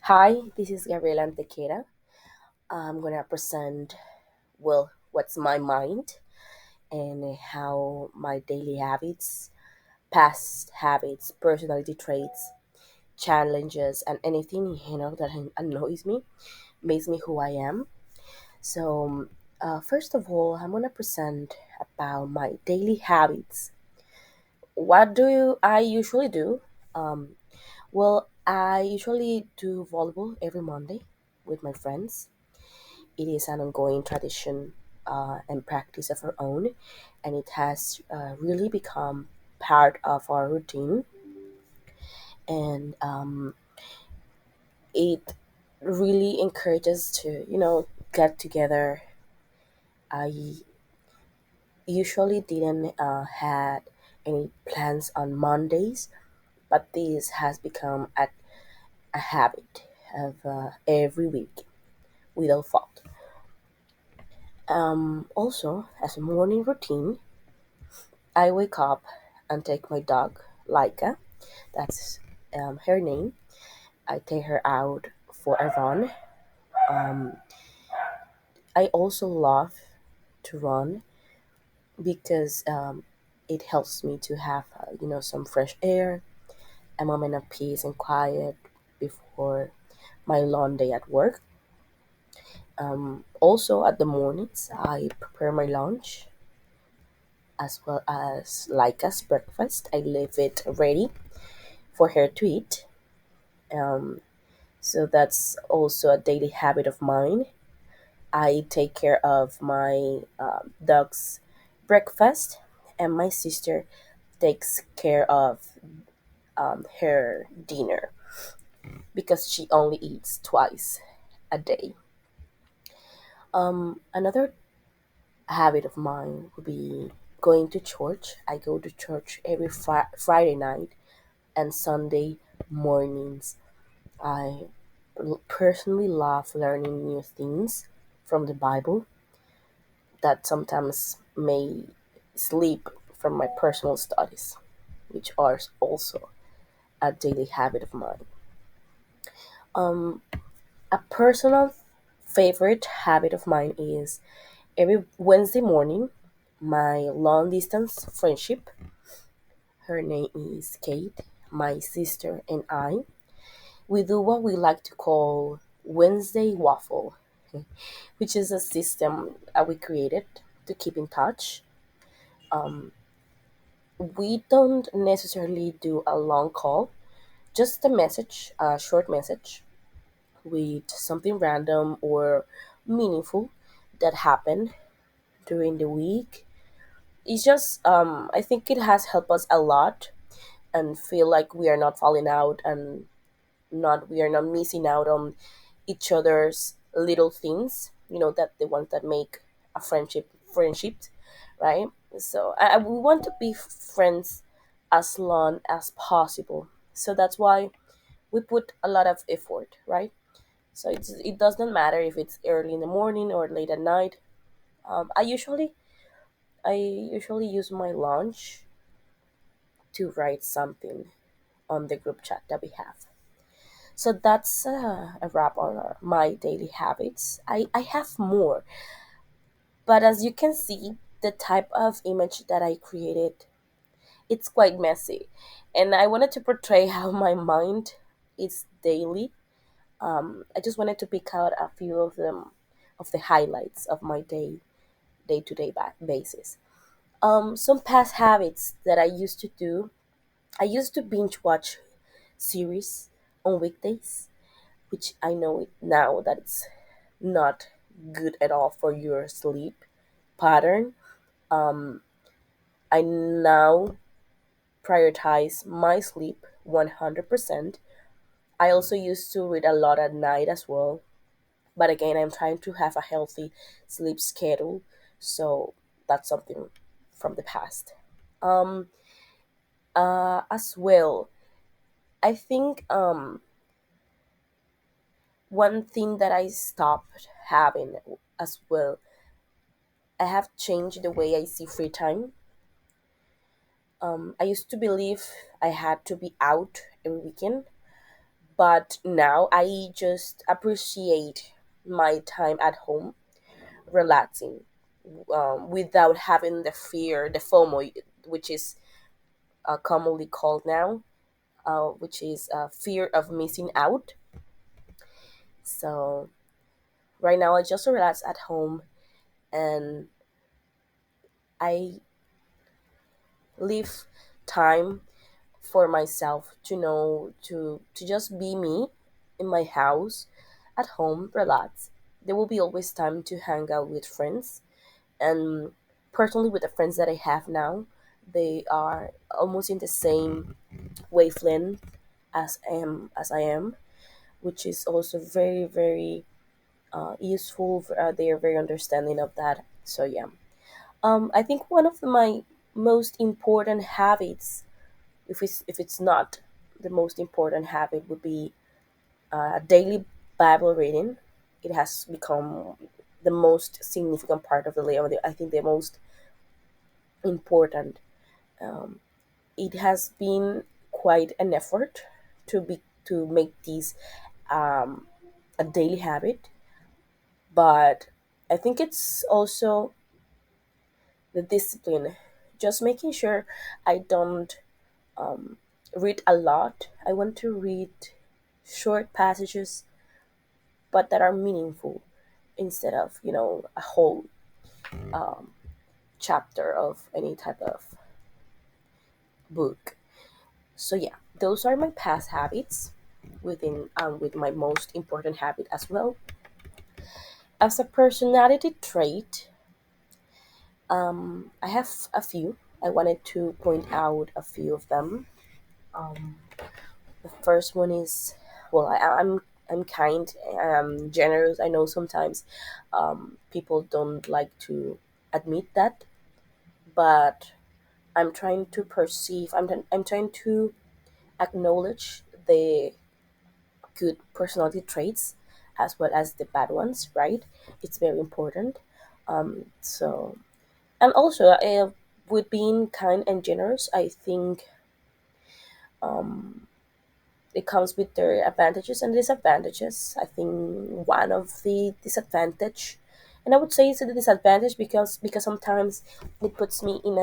Hi, this is Gabriela Antequera. I'm gonna present what's my mind and how my daily habits, past habits, personality traits, challenges, and anything that annoys me makes me who I am. So, first of all, I'm gonna present about my daily habits. What I usually do? Um, I usually do volleyball every Monday with my friends. It is an ongoing tradition and practice of our own, and it has really become part of our routine. And it really encourages to get together. I usually didn't had any plans on Mondays, but this has become a habit of every week without fault. Also, as a morning routine, I wake up and take my dog, Laika, that's her name. I take her out for a run. Um, I also love to run because it helps me to have, some fresh air, a moment of peace and quiet before my long day at work. Also, at the mornings, I prepare my lunch as well as Laika's breakfast. I leave it ready for her to eat. Um, So that's also a daily habit of mine. I take care of my dog's breakfast, and my sister takes care of her dinner because she only eats twice a day. Another habit of mine would be going to church. I go to church every Friday night and Sunday mornings. I personally love learning new things from the Bible that sometimes may slip from my personal studies, which are also a daily habit of mine. Um, a personal favorite habit of mine is every Wednesday morning, my long distance friendship, her name is Kate, my sister, and I, we do what we like to call Wednesday Waffle, which is a system we created to keep in touch. Um, we don't necessarily do a long call, just a short message with something random or meaningful that happened during the week. It's just, I think it has helped us a lot and feel like we are not falling out and not we are not missing out on each other's little things. That the ones that make a friendship, right? So we want to be friends as long as possible. So that's why we put a lot of effort, right? So it doesn't matter if it's early in the morning or late at night. I usually use my lunch to write something on the group chat that we have. So that's a wrap on my daily habits. I have more, but as you can see, the type of image that I created, it's quite messy. And I wanted to portray how my mind is daily. I just wanted to pick out a few of them, of the highlights of my day-to-day basis. Some past habits that I used to do. I used to binge watch series on weekdays, which I know it now that it's not good at all for your sleep pattern. Um, I now prioritize my sleep 100%. I also used to read a lot at night as well, but again, I'm trying to have a healthy sleep schedule, so that's something from the past. Um, as well, I think one thing that I stopped having as well, I have changed the way I see free time. I used to believe I had to be out every weekend, But now I just appreciate my time at home, relaxing, without having the fear, the FOMO, which is commonly called now, which is fear of missing out. So right now I just relax at home, and I leave time for myself to know to just be me in my house at home, relax. There will be always time to hang out with friends, and personally with the friends that I have now, they are almost in the same wavelength as I am, which is also very very useful. They are very understanding of that. So yeah, I think one of my most important habits, if it's not the most important habit, would be daily Bible reading. It has become the most significant part of the day. I think the most important. Um, it has been quite an effort to make this um, a daily habit, but I think it's also the discipline, just making sure I don't um, read a lot. I want to read short passages, but that are meaningful, instead of a whole um, chapter of any type of book. So yeah, those are my past habits, with my most important habit as well. As a personality trait, I have a few. I wanted to point out a few of them. Um, the first one is, well, I'm kind, I'm generous. I know sometimes people don't like to admit that, but I'm trying to perceive. I'm trying to acknowledge the good personality traits as well as the bad ones. Right? It's very important. So, and also, with being kind and generous, I think um, it comes with their advantages and disadvantages. I think one of the disadvantage, and I would say it's a disadvantage because sometimes it puts me in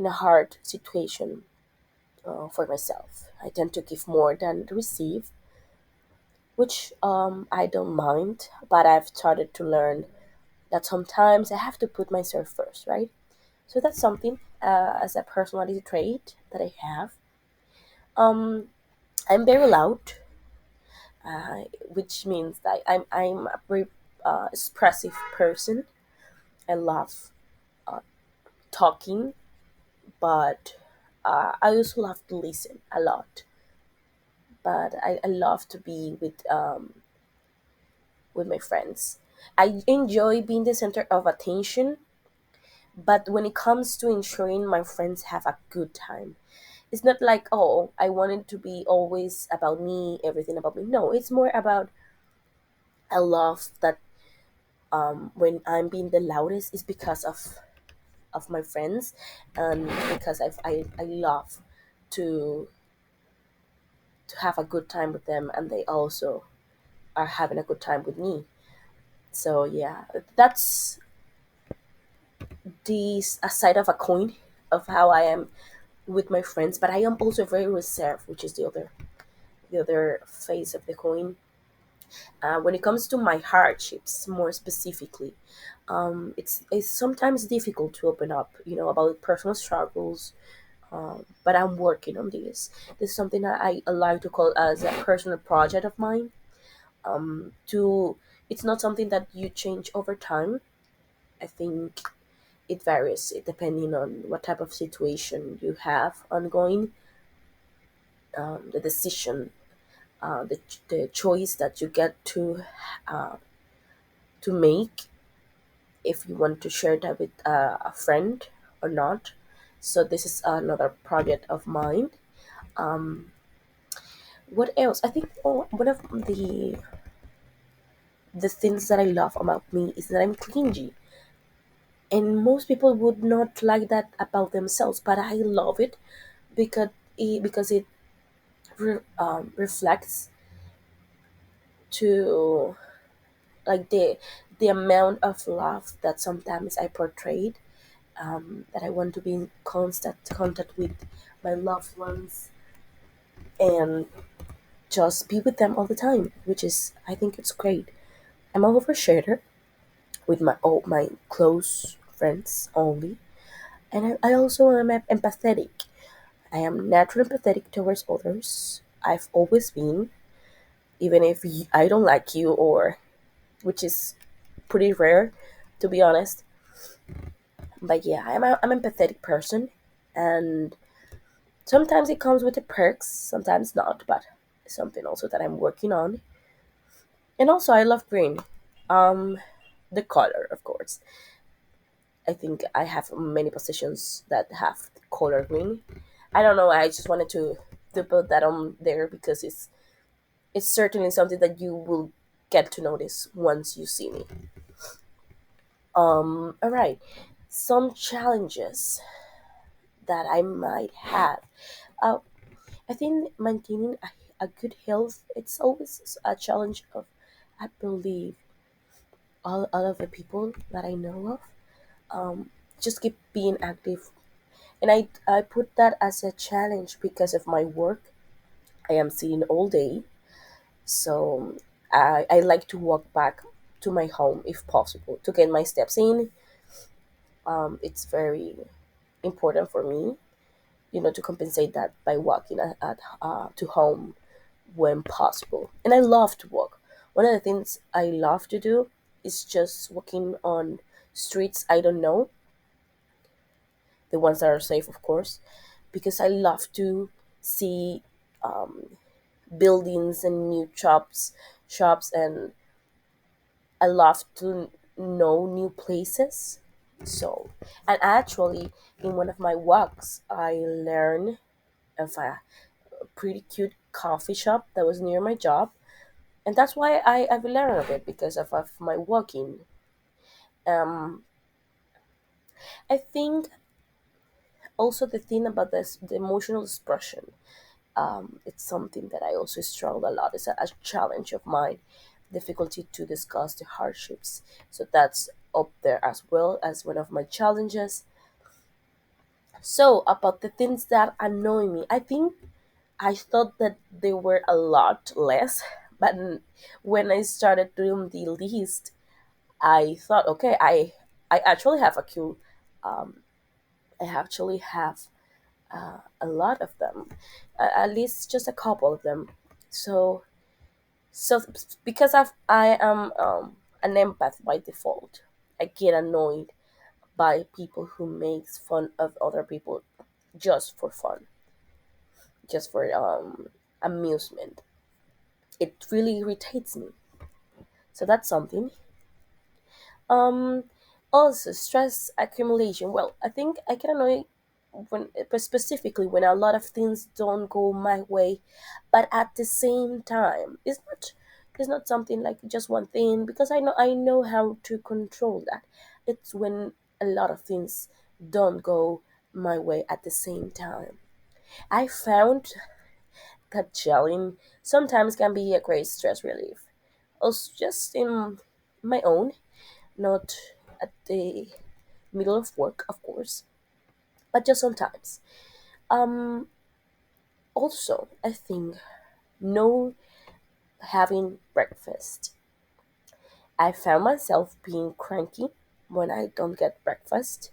a hard situation for myself. I tend to give more than receive, which I don't mind, but I've started to learn that sometimes I have to put myself first, right? So that's something as a personality trait that I have. Um, I'm very loud, which means that I'm a very expressive person. I love talking, but I also love to listen a lot. But I love to be with my friends. I enjoy being the center of attention, but when it comes to ensuring my friends have a good time, it's not like, oh, I want it to be always about me, everything about me. No, it's more about, I love that when I'm being the loudest is because of my friends, and because I love to to have a good time with them, and they also are having a good time with me. So yeah, that's a side of a coin of how I am with my friends, but I am also very reserved, which is the other face of the coin. When it comes to my hardships, more specifically, it's sometimes difficult to open up, about personal struggles. But I'm working on this. This is something that I like to call as a personal project of mine. To It's not something that you change over time. I think it varies depending on what type of situation you have ongoing. The decision, the choice that you get to make, if you want to share that with a friend or not. So this is another project of mine. Um, what else? I think, one of the things that I love about me is that I'm clingy, and most people would not like that about themselves, but I love it because it reflects to like the amount of love that sometimes I portrayed, that I want to be in constant contact with my loved ones and just be with them all the time, which is, I think it's great. I'm an oversharer with my all my close friends only, and I also am empathetic. I am naturally empathetic towards others. I've always been, even if I don't like you, or which is pretty rare, to be honest. But yeah, I'm an empathetic person, and sometimes it comes with the perks, sometimes not, but something also that I'm working on. And also, I love green. Um, the color, of course. I think I have many positions that have the color green. I don't know. I just wanted to put that on there because it's certainly something that you will get to notice once you see me. All right. Some challenges that I might have. Uh, I think maintaining a good health, it's always a challenge of, I believe, all of the people that I know of. Just keep being active. And I put that as a challenge because of my work. I am sitting all day. So I like to walk back to my home if possible to get my steps in. It's very important for me, to compensate that by walking to home when possible. And I love to walk. One of the things I love to do is just walking on streets I don't know, the ones that are safe, of course, because I love to see buildings and new shops, and I love to know new places. So, and actually, in one of my walks, I learned of a pretty cute coffee shop that was near my job, and that's why I've learned of it because of my walking. Um, I think also the thing about this, the emotional expression, it's something that I also struggle a lot. It's a challenge of mine, difficulty to discuss the hardships. So that's up there as well as one of my challenges. So about the things that annoy me, I think I thought that they were a lot less, but when I started doing the list, I thought, okay, I actually have a queue. Um, I actually have a lot of them, at least just a couple of them. So so because I am an empath by default, I get annoyed by people who makes fun of other people just for fun, just for amusement. It really irritates me. So that's something. Um, Also stress accumulation. Well, I think I get annoyed when, but specifically when a lot of things don't go my way, but at the same time, it's not something like just one thing because I know how to control that. It's when a lot of things don't go my way at the same time. I found that gelling sometimes can be a great stress relief. Also, just in my own, not at the middle of work, of course, but just sometimes. Um, Also, I think no having breakfast. I found myself being cranky when I don't get breakfast,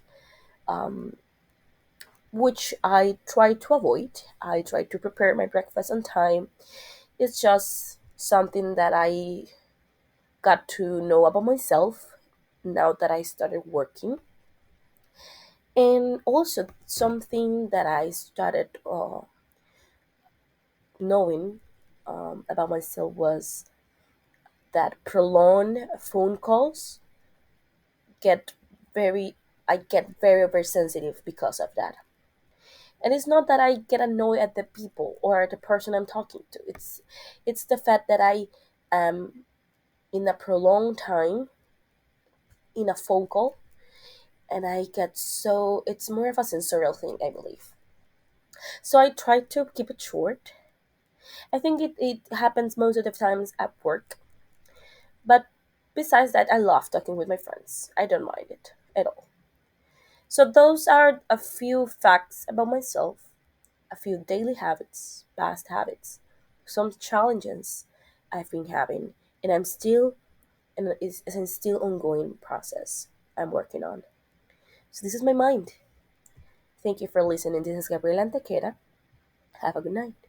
which I try to avoid. I try to prepare my breakfast on time. It's just something that I got to know about myself now that I started working. And also, something that I started knowing about myself was that prolonged phone calls get very I get very oversensitive because of that. And it's not that I get annoyed at the people or the person I'm talking to. It's the fact that I am in a prolonged time in a phone call, and I get so it's more of a sensorial thing, I believe. So I try to keep it short. I think it happens most of the times at work. But besides that, I love talking with my friends. I don't mind it at all. So those are a few facts about myself, a few daily habits, past habits, some challenges I've been having, and I'm still and it's a still ongoing process I'm working on. So this is my mind. Thank you for listening. This is Gabriela Antequera. Have a good night.